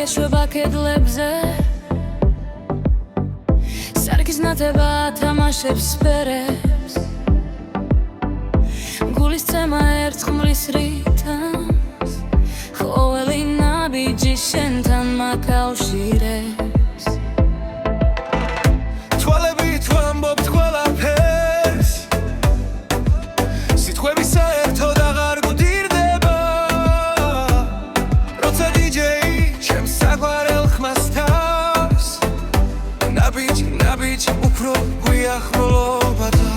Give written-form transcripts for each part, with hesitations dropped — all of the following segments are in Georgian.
ეშვება კედლებზე სარკის ნათება თამაშებს ფერებს გულის ცემა ერთხმლის რითმს ყოველი ნაბიჯი შენთან მაკავშირებს თვალებით ვამბობთ ყველაფერს სიტყვები საერთოდ აღარ გვდირდება როცა დიჯეი ჩემს საყვარელ ხმას თავს ნაბიჯი უფრო გვიახლობა და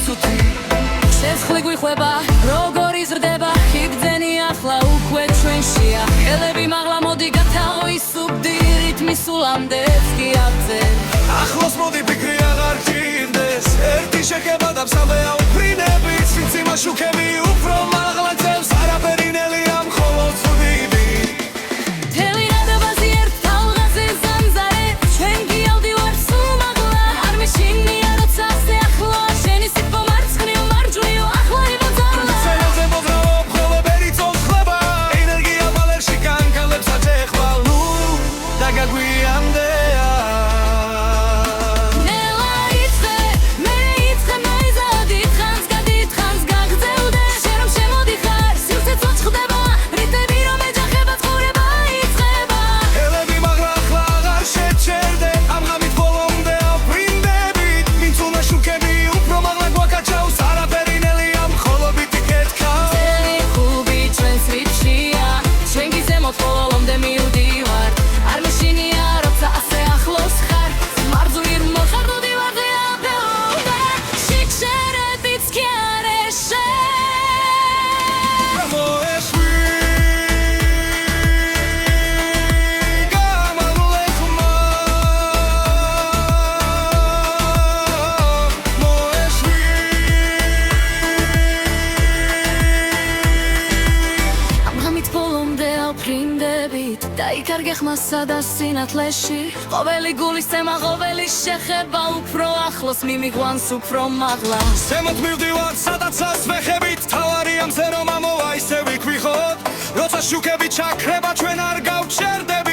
ცუდი ცეცხლი გვიხვება როგორ იზრდება ხიბძენი ახლა უკვე ჩვენშია ელები მაღლა მოდი გათავისუფდი რითმი სულამდეც კი აღძენ ახლოს მოდი ფიქრი აღარ ჭირდეს ერთი შეხება და მსავე აუფრინებით სიცი მაშუქები უფრო მაღლა წევს არაფერი ნელია მხოლოდ ცუდივი მთელი რადაბაზი ერთ თალღაზე ზანზარე ჩვენ გიავდივარ სულ მაღლა არ მეშინია როცა ასე ახლო შენი სიტყვა მარცხნივ მარჯვნივ ახლა იბოძავლა სცენაზე მოძრაობ ხოლებერი წონხლება ენერგია მალერში კანკალებს აჭეხვა ნუ დაგაგვიანდეა დაიკარგე ხმასა და სინათლეში ყოველი გულის ცემა ყოველი შეხება უფრო ახლოს მიმიყვანს უფრო მაღლა ზემოთ მივდივარ სადაცას ვეხებით თავარია მზე რომ ამოვა ისე ვიქვიხოთ როცა შუქები ჩაქრება ჩვენ არ გავჩერდებით